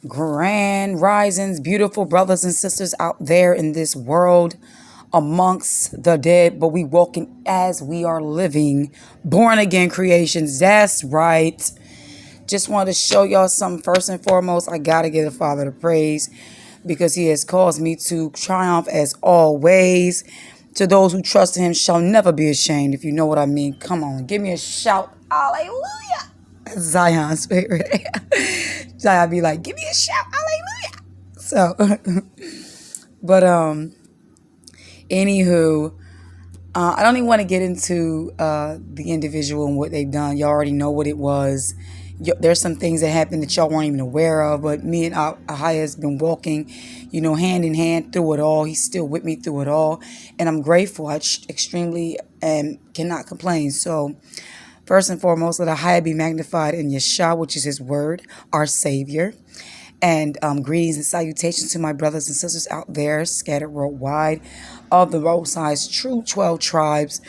Grand risings, beautiful brothers and sisters out there in this world amongst the dead, but we walking as we are living, born again creations. That's right. Just wanted to show y'all something. First and foremost, I gotta give the Father the praise because He has caused me to triumph as always. To those who trust in Him shall never be ashamed, if you know what I mean. Come on, give me a shout. Hallelujah. Zion's favorite. Zion be like, give me a shout. Hallelujah. So, but anywho, I don't even want to get into the individual and what they've done. Y'all already know what it was. There's some things that happened that y'all weren't even aware of, but me and Ahaya has been walking, hand in hand through it all. He's still with me through it all, and I'm grateful. I extremely cannot complain. So, first and foremost, let Ahaya be magnified in Yeshua, which is His word, our Savior. And greetings and salutations to my brothers and sisters out there scattered worldwide of the Most High's true 12 tribes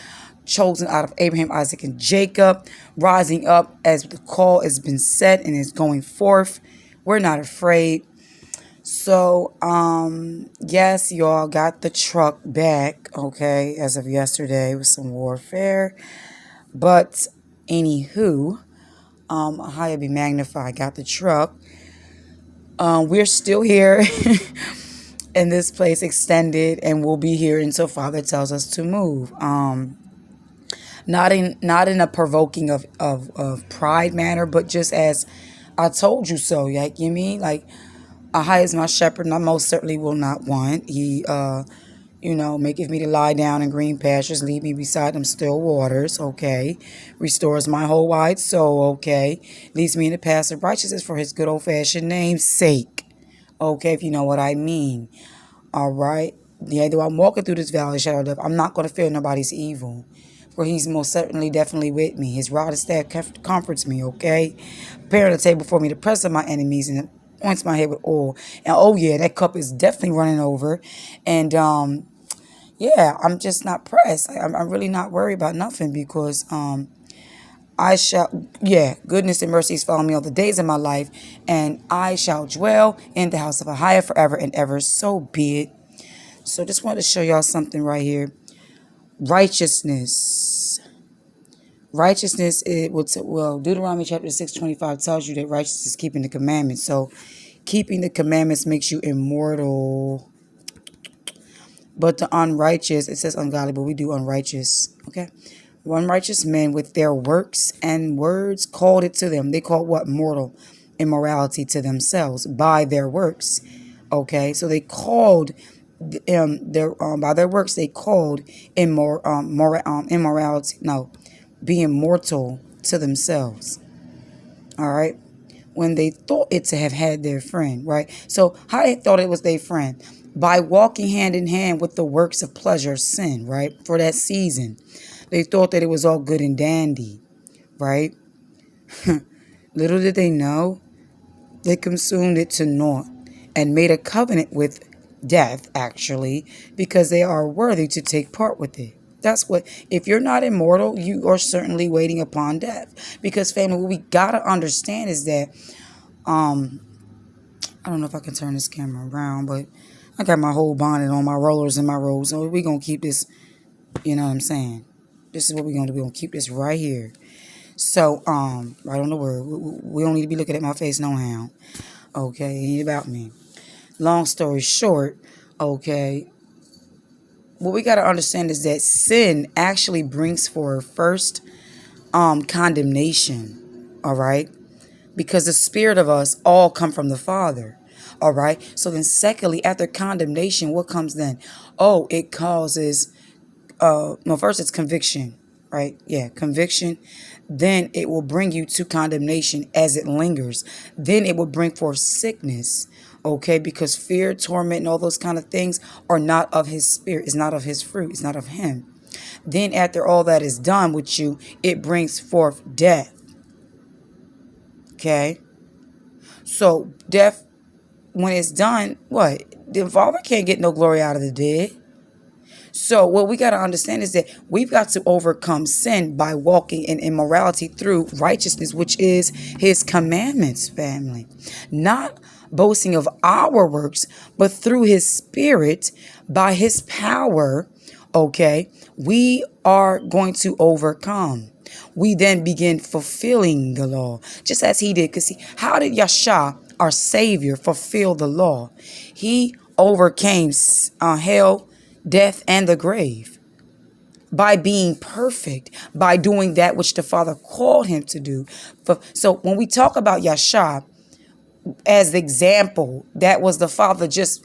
chosen out of Abraham, Isaac, and Jacob, rising up as the call has been set and is going forth. We're not afraid. So, yes, y'all got the truck back, okay, as of yesterday with some warfare. But, anywho, Ahaya be magnified, got the truck. We're still here in this place extended, and we'll be here until Father tells us to move. Not in a provoking of pride manner, but just as I told you so. Like, you mean, like, Ahai is my shepherd, and I most certainly will not want. He maketh me to lie down in green pastures, lead me beside them still waters, okay. Restores my whole wide soul, okay. Leads me in the paths of righteousness for His good old-fashioned name's sake, okay, if you know what I mean. All right. Yeah, though I'm walking through this valley of shadow of death, I'm not going to fear nobody's evil, for He's most certainly definitely with me. His rod and staff comforts me, okay. Preparing a table for me, the presence of my enemies, and anoints my head with oil. And oh yeah, that cup is definitely running over. And yeah, I'm just not pressed. I'm really not worried about nothing because goodness and mercies follow me all the days of my life, and I shall dwell in the house of Ahia forever and ever. So be it. So just wanted to show y'all something right here. Righteousness. Righteousness, Deuteronomy chapter 6:25 tells you that righteousness is keeping the commandments. So keeping the commandments makes you immortal. But the unrighteous, it says ungodly, but we do unrighteous. Okay. Unrighteous men with their works and words called it to them. They called what? Mortal immorality to themselves by their works. Okay. So they called by their works, they called immorality. No, being mortal to themselves. All right. When they thought it to have had their friend, right? So how they thought it was their friend? By walking hand in hand with the works of pleasure, sin, right? For that season. They thought that it was all good and dandy, right? Little did they know, they consumed it to naught and made a covenant with death, actually, because they are worthy to take part with it. That's what, if you're not immortal, you are certainly waiting upon death. Because, family, what we got to understand is that, I don't know if I can turn this camera around, but I got my whole bonnet on, my rollers and my robes, so we're going to keep this, you know what I'm saying? This is what we're going to do. We're going to keep this right here. So, right on the word. We don't need to be looking at my face no how. Okay, it ain't about me. Long story short, okay, what we got to understand is that sin actually brings forth first condemnation, all right? Because the spirit of us all come from the Father, all right? So then secondly, after condemnation, what comes then? Oh, it causes, first it's conviction, right? Yeah, conviction. Then it will bring you to condemnation as it lingers. Then it will bring forth sickness, okay? Because fear, torment, and all those kind of things are not of His spirit. It's not of His fruit. It's not of Him. Then after all that is done with you, it brings forth death, okay? So death, when it's done, what? The Father can't get no glory out of the dead. So what we got to understand is that we've got to overcome sin by walking in immorality through righteousness, which is His commandments, family. Not boasting of our works, but through his Spirit, by his power, okay, we are going to overcome. We then begin fulfilling the law, just as he did. Because see, how did Yahshua, our Savior, fulfill the law? He overcame hell, death, and the grave by being perfect, by doing that which the Father called him to do. So when we talk about Yahshua as the example, that was the Father just,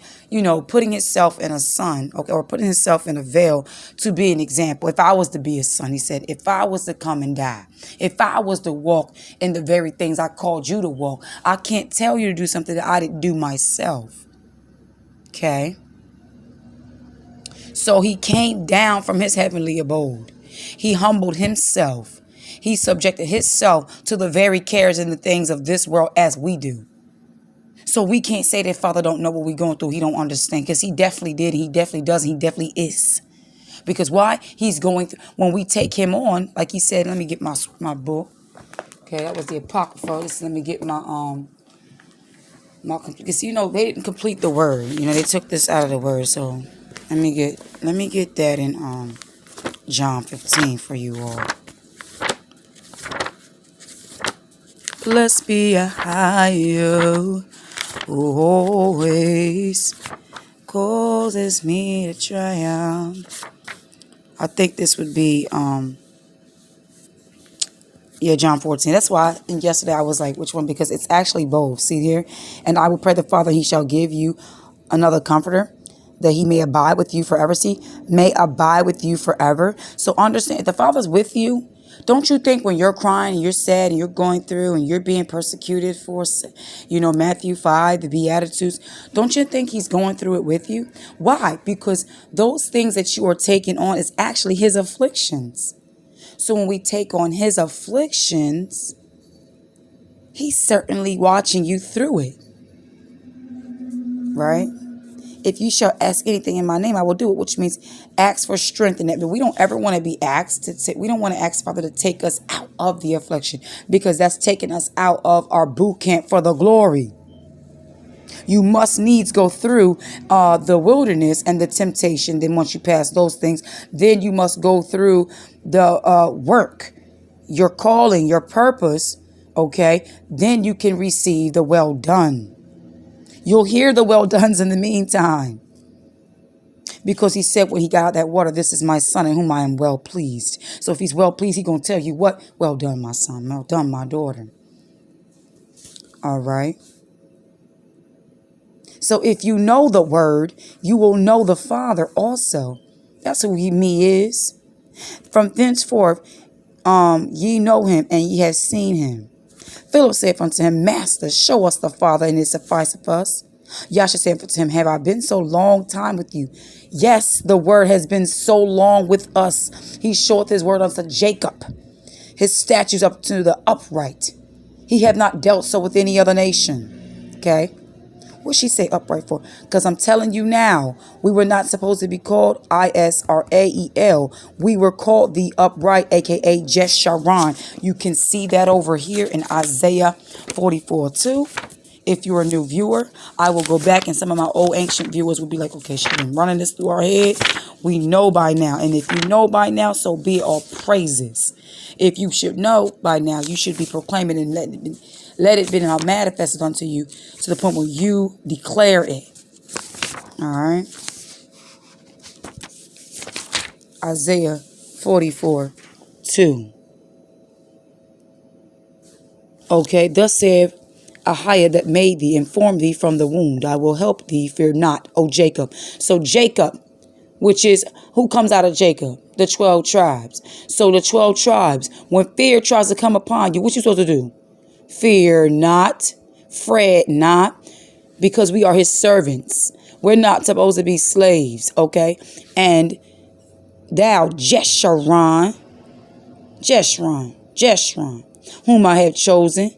putting himself in a son, okay, or putting himself in a veil to be an example. If I was to be his son, he said, if I was to come and die, if I was to walk in the very things I called you to walk, I can't tell you to do something that I didn't do myself. Okay? So he came down from his heavenly abode. He humbled himself. He subjected himself to the very cares and the things of this world as we do. So we can't say that Father don't know what we're going through. He don't understand, because he definitely did. He definitely does. He definitely is. Because why? He's going through. When we take him on, like he said, let me get my book. Okay, that was the Apocrypha. Let me get my because they didn't complete the word. They took this out of the word. So let me get that in John 15 for you all. Blessed be Yahweh, who always causes me to triumph. I think this would be John 14. That's why yesterday I was like, which one? Because it's actually both. See here? And I will pray the Father, he shall give you another comforter, that he may abide with you forever. See, may abide with you forever. So understand, if the Father's with you, don't you think when you're crying and you're sad and you're going through and you're being persecuted for, Matthew 5, the Beatitudes, don't you think he's going through it with you? Why? Because those things that you are taking on is actually his afflictions. So when we take on his afflictions, he's certainly watching you through it. Right? If you shall ask anything in my name, I will do it, which means ask for strength in that. But we don't ever want to be asked we don't want to ask Father to take us out of the affliction, because that's taking us out of our boot camp for the glory. You must needs go through the wilderness and the temptation. Then once you pass those things, then you must go through the work, your calling, your purpose. Okay, then you can receive the well done. You'll hear the well dones in the meantime. Because he said when he got out that water, this is my son in whom I am well pleased. So if he's well pleased, he's going to tell you what? Well done, my son. Well done, my daughter. All right. So if you know the word, you will know the Father also. That's who me is. From thenceforth, ye know him and ye have seen him. Philip said unto him, Master, show us the Father, and it sufficeth us. Yahshua said unto him, have I been so long time with you? Yes, the word has been so long with us. He showeth his word unto Jacob, his statutes up to the upright. He have not dealt so with any other nation. Okay? What she say upright for? Because I'm telling you now, we were not supposed to be called Israel. We were called the upright, aka Jeshurun. You can see that over here in Isaiah 44:2. If you're a new viewer, I will go back, and some of my old ancient viewers will be like, okay, she's been running this through our head. We know by now. And if you know by now, so be it, all praises. If you should know by now, you should be proclaiming and let it be now manifested unto you to the point where you declare it. All right. Isaiah 44:2. Okay, thus saith Ahiah that made thee, inform thee from the womb. I will help thee, fear not, O Jacob. So Jacob, which is, who comes out of Jacob? The 12 tribes. So the 12 tribes, when fear tries to come upon you, what you supposed to do? Fear not, fret not, because we are his servants. We're not supposed to be slaves, okay? And thou, Jeshurun, whom I have chosen,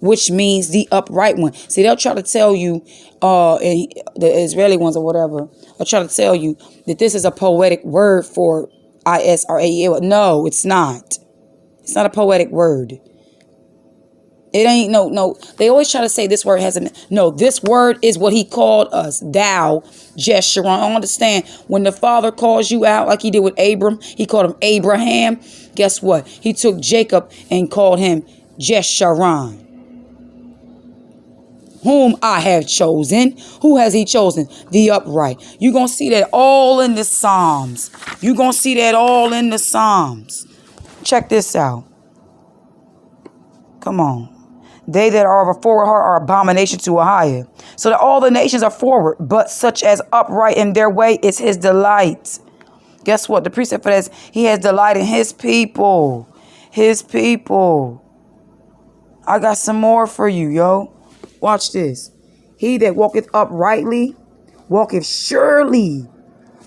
which means the upright one. See, they'll try to tell you, and the Israeli ones or whatever, they'll try to tell you that this is a poetic word for Israel. No, it's not. It's not a poetic word. It ain't no. They always try to say this word has a no. This word is what he called us. Thou, Jeshurun. I don't understand when the Father calls you out like he did with Abram. He called him Abraham. Guess what? He took Jacob and called him Jeshurun, whom I have chosen. Who has he chosen? The upright. You're going to see that all in the Psalms. You're going to see that all in the Psalms. Check this out. Come on. They that are of a forward heart are abomination to a higher. So that all the nations are forward, but such as upright in their way is his delight. Guess what? The precept for that is he has delight in his people. His people. I got some more for you, yo. Watch this. He that walketh uprightly, walketh surely.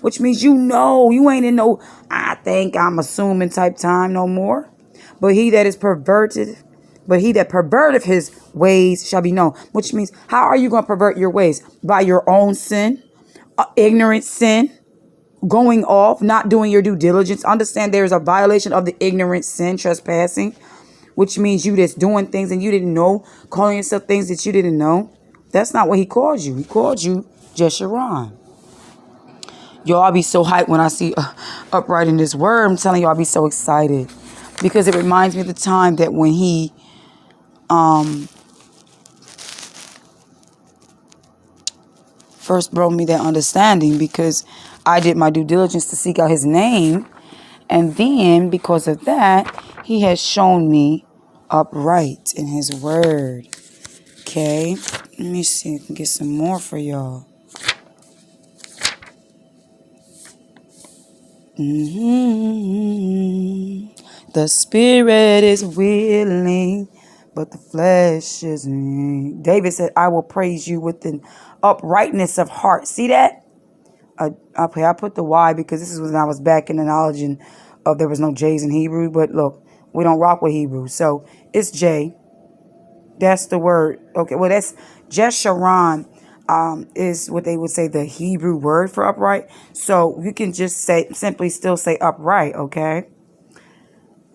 Which means you ain't in no I think I'm assuming type time no more. But he that perverteth his ways shall be known. Which means, how are you going to pervert your ways? By your own sin, ignorant sin, going off, not doing your due diligence. Understand there is a violation of the ignorant sin, trespassing, which means you just doing things and you didn't know, calling yourself things that you didn't know. That's not what he called you. He called you Jeshurun. Y'all, I be so hyped when I see upright in this word. I'm telling you, I be so excited because it reminds me of the time that when he first brought me that understanding, because I did my due diligence to seek out his name. And then because of that, he has shown me upright in his word. Okay. Let me see if I can get some more for y'all. The spirit is willing, but the flesh is weak. David said, I will praise you with an uprightness of heart. See that? I put the Y because this is when I was back in the knowledge of there was no J's in Hebrew. But look, we don't rock with Hebrew. So it's J. That's the word. Okay, well, that's Jeshurun. Is what they would say the Hebrew word for upright. So you can just simply still say upright, okay?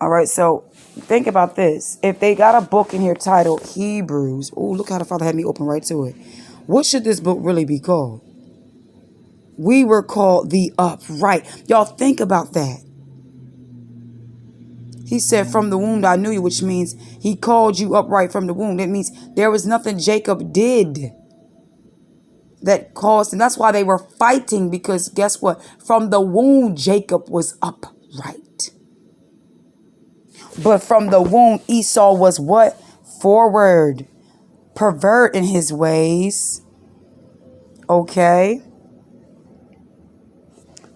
All right, so think about this. If they got a book in here titled Hebrews, oh, look how the Father had me open right to it. What should this book really be called? We were called the upright. Y'all think about that. He said, from the womb I knew you, which means he called you upright from the womb. That means there was nothing Jacob did that caused, and that's why they were fighting, because guess what? From the womb, Jacob was upright. But from the womb, Esau was what? Forward. Pervert in his ways. Okay.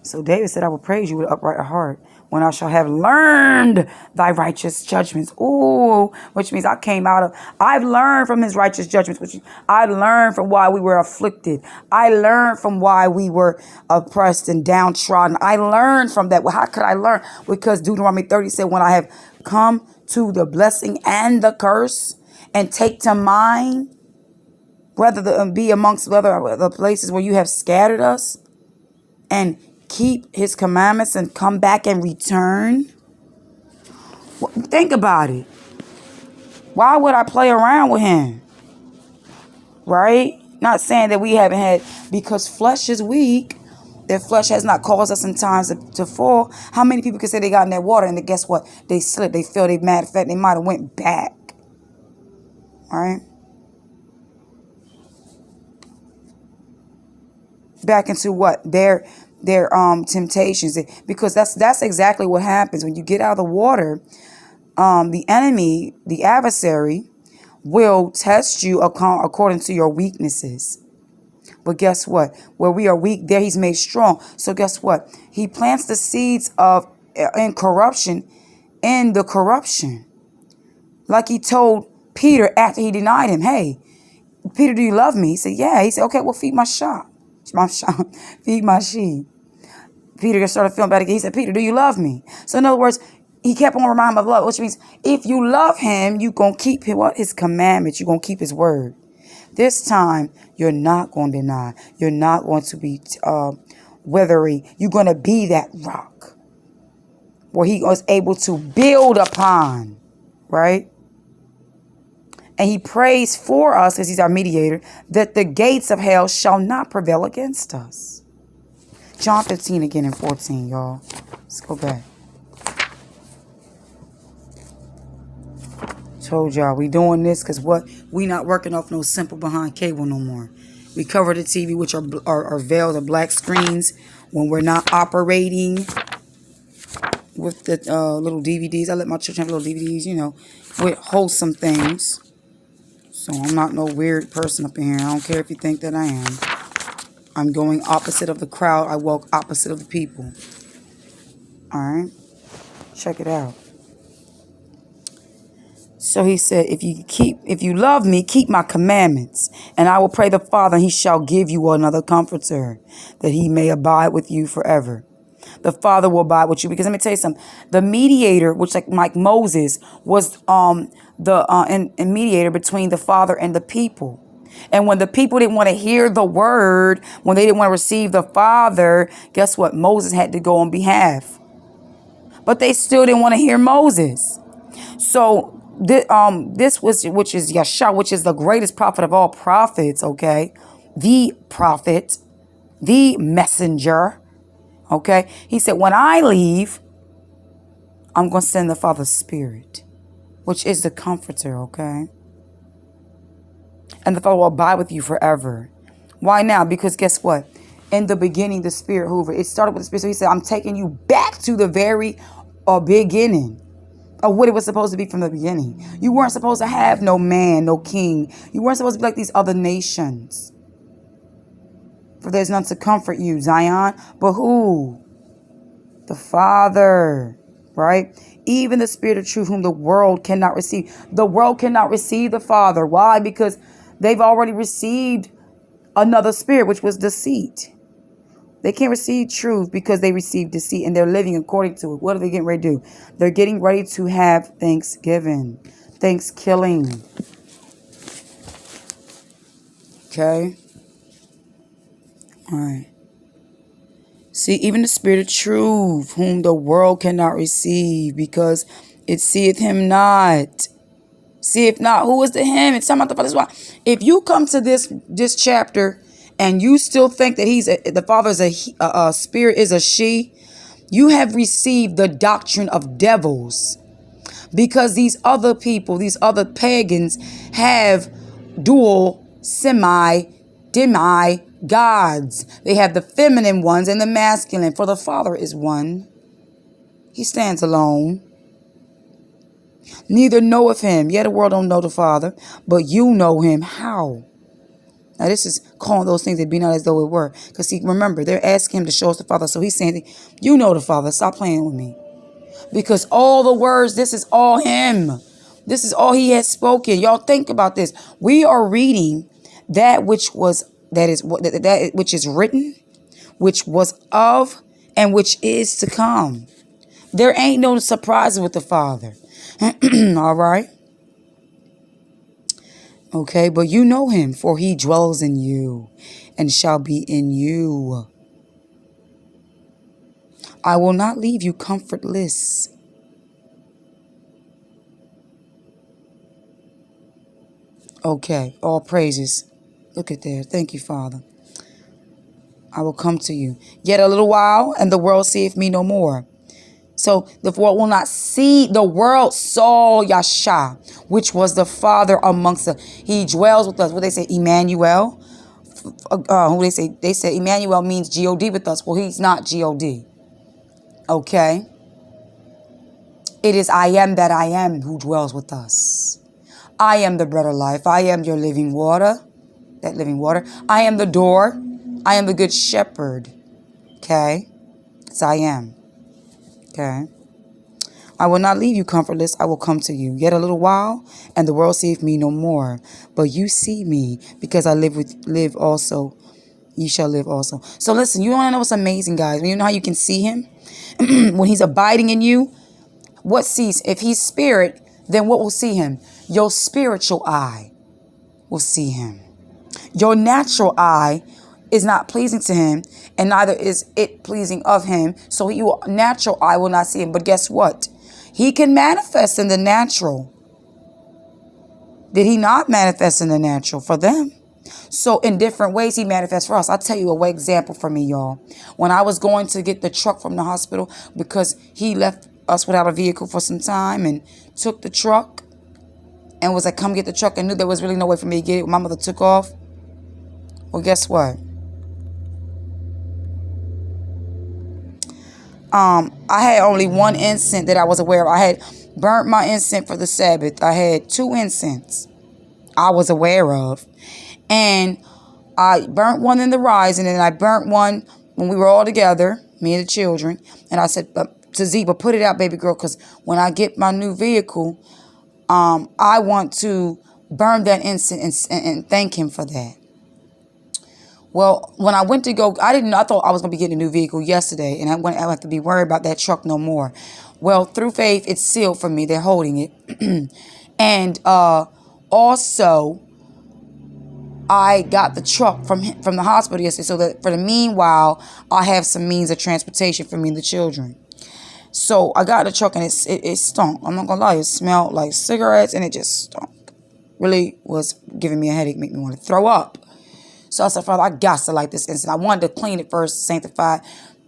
So David said, I will praise you with upright heart when I shall have learned thy righteous judgments. Ooh, which means I've learned from his righteous judgments, which I learned from why we were afflicted. I learned from why we were oppressed and downtrodden. I learned from that. Well, how could I learn? Because Deuteronomy 30 said, when I have come to the blessing and the curse and take to mind, be amongst the places where you have scattered us, and keep his commandments and come back and return. Well, think about it. Why would I play around with him? Right? Not saying that we haven't had, because flesh is weak. That flesh has not caused us sometimes to fall. How many people can say they got in that water and guess what? They slipped. They fell. They mad. In fact, they might have went back. All right? Back into what? Their temptations, because that's exactly what happens when you get out of the water. The enemy, the adversary, will test you according to your weaknesses. But guess what? Where we are weak, there he's made strong. So guess what? He plants the seeds of incorruption in the corruption. Like he told Peter after he denied him, hey, Peter, do you love me? He said, yeah. He said, okay, well, feed my sheep. Feed my sheep. Peter started feeling bad again. He said, Peter, do you love me? So in other words, he kept on reminding him of love, which means if you love him, you're going to keep his commandments. You're going to keep his word. This time, you're not going to deny. You're not going to be withery. You're going to be that rock where he was able to build upon, right? And he prays for us, because he's our mediator, that the gates of hell shall not prevail against us. John 15 again and 14, y'all. Let's go back. Told y'all we doing this because what? We not working off no simple behind cable no more. We cover the TV, which are veiled or black screens, when we're not operating with the little DVDs. I let my church have little DVDs, with wholesome things. So I'm not no weird person up in here. I don't care if you think that I am. I'm going opposite of the crowd. I walk opposite of the people. Alright? Check it out. So he said, if you love me, keep my commandments, and I will pray the Father, and he shall give you another comforter, that he may abide with you forever. The Father will abide with you, because let me tell you something. The mediator, which like Moses, was the mediator between the Father and the people. And when the people didn't want to hear the word, when they didn't want to receive the Father, guess what? Moses had to go on behalf. But they still didn't want to hear Moses. So this was, which is Yeshua, which is the greatest prophet of all prophets, okay? The prophet, the messenger, okay? He said, when I leave, I'm going to send the Father's Spirit, which is the comforter, okay? And the Father will abide with you forever. Why now? Because guess what? In the beginning, the Spirit hovered. It started with the Spirit. So he said, I'm taking you back to the very beginning of what it was supposed to be from the beginning. You weren't supposed to have no man, no king. You weren't supposed to be like these other nations. For there's none to comfort you, Zion. But who? The Father, right? Even the Spirit of truth, whom the world cannot receive. The world cannot receive the Father. Why? Because they've already received another spirit, which was deceit. They can't receive truth because they received deceit, and they're living according to it. What are they getting ready to do? They're getting ready to have Thanksgiving. Thanksgiving. Okay? All right. See, even the Spirit of truth, whom the world cannot receive, because it seeth him not. Seeth not, who is the him? It's talking about the Father. Why? If you come to this chapter and you still think that the Father is a spirit is a she, you have received the doctrine of devils. Because these other people, these other pagans, have dual, demi gods. They have the feminine ones and the masculine. For the Father is one. He stands alone. Neither knoweth him. Yet the world don't know the Father, but you know him. How? Now this is calling those things that be not as though it were. Because see, remember, they're asking him to show us the Father. So he's saying, you know the Father. Stop playing with me. Because all the words, this is all him. This is all he has spoken. Y'all think about this. We are reading that which is written, which was of, and which is to come. There ain't no surprises with the Father. All right. Okay, but you know him, for he dwells in you and shall be in you. I will not leave you comfortless. Okay, all praises. Look at there. Thank you, Father. I will come to you. Yet a little while, and the world seeth me no more. So the world will not see. The world saw Yasha, which was the Father amongst us. He dwells with us. What they say, Emmanuel. Who they say? They say Emmanuel means God with us. Well, he's not God. Okay. It is I am that I am who dwells with us. I am the bread of life. I am your living water. That living water. I am the door. I am the good shepherd. Okay. It's I am. Okay. I will not leave you comfortless. I will come to you. Yet a little while, and the world seeth me no more. But you see me, because I live also. You shall live also. So listen, you want to know what's amazing, guys? You know how you can see him? When he's abiding in you, what sees? If he's spirit, then what will see him? Your spiritual eye will see him. Your natural eye is not pleasing to him, and neither is it pleasing of him. So your natural eye will not see him. But guess what? He can manifest in the natural. Did he not manifest in the natural for them? So in different ways, he manifests for us. I'll tell you a way example for me, y'all. When I was going to get the truck from the hospital, because he left us without a vehicle for some time and took the truck and was like, come get the truck, and knew there was really no way for me to get it. My mother took off. Well, guess what? I had only one incense that I was aware of. I had burnt my incense for the Sabbath. I had 2 incense I was aware of. And I burnt one in the rising, and I burnt one when we were all together, me and the children. And I said to Zeba, put it out, baby girl, because when I get my new vehicle, I want to burn that incense and thank him for that. Well, when I went to go, I thought I was going to be getting a new vehicle yesterday, and I wouldn't have to be worried about that truck no more. Well, through faith, it's sealed for me. They're holding it. And also, I got the truck from the hospital yesterday, so that for the meanwhile, I have some means of transportation for me and the children. So I got the truck, and it stunk. I'm not going to lie. It smelled like cigarettes, and it just stunk. Really was giving me a headache, make me want to throw up. So I said, Father, I got to light this incense. I wanted to clean it first, sanctify,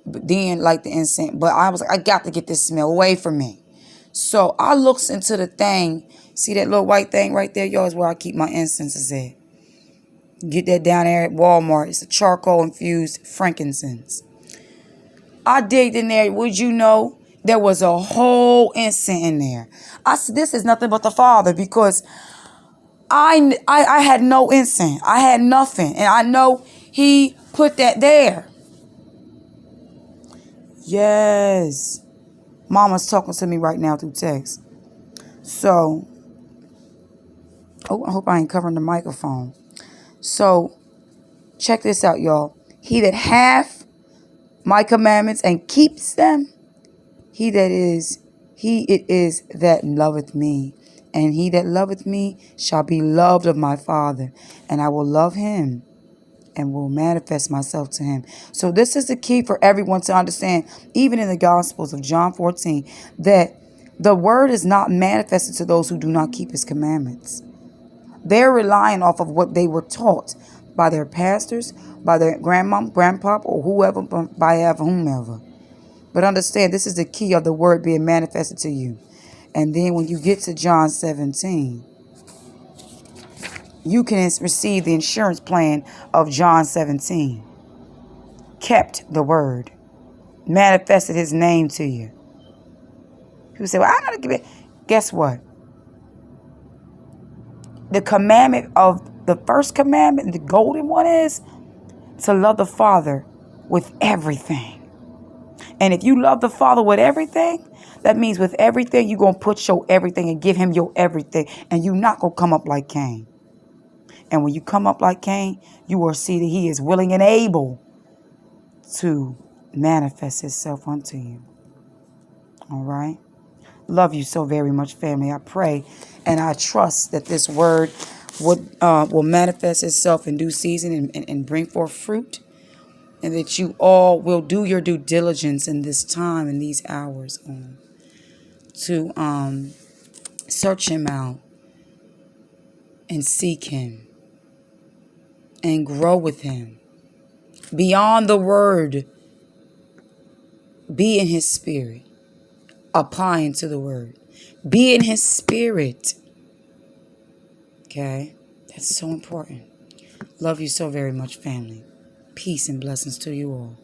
but then light the incense. But I was like, I got to get this smell away from me. So I looks into the thing. See that little white thing right there? Y'all, is where I keep my incenses at. Get that down there at Walmart. It's a charcoal infused frankincense. I digged in there. Would you know? There was a whole incense in there. I said, this is nothing but the Father, because I had no incense. I had nothing. And I know he put that there. Yes. Mama's talking to me right now through text. So, I hope I ain't covering the microphone. So, check this out, y'all. He that hath my commandments and keeps them, he it is that loveth me. And he that loveth me shall be loved of my Father, and I will love him and will manifest myself to him. So this is the key for everyone to understand, even in the Gospels of John 14, that the word is not manifested to those who do not keep his commandments. They're relying off of what they were taught by their pastors, by their grandmom, grandpop, or whoever, by whomever. But understand, this is the key of the word being manifested to you. And then when you get to John 17, you can receive the insurance plan of John 17. Kept the word. Manifested his name to you. People say, well, I gotta give it. Guess what? The commandment of the first commandment, the golden one, is to love the Father with everything. And if you love the Father with everything, that means with everything, you're going to put your everything and give him your everything. And you're not going to come up like Cain. And when you come up like Cain, you will see that he is willing and able to manifest himself unto you. All right? Love you so very much, family. I pray and I trust that this word will manifest itself in due season and bring forth fruit. And that you all will do your due diligence in this time and these hours to search him out and seek him and grow with him. Beyond the word, be in his spirit, applying to the word. Be in his spirit. Okay? That's so important. Love you so very much, family. Peace and blessings to you all.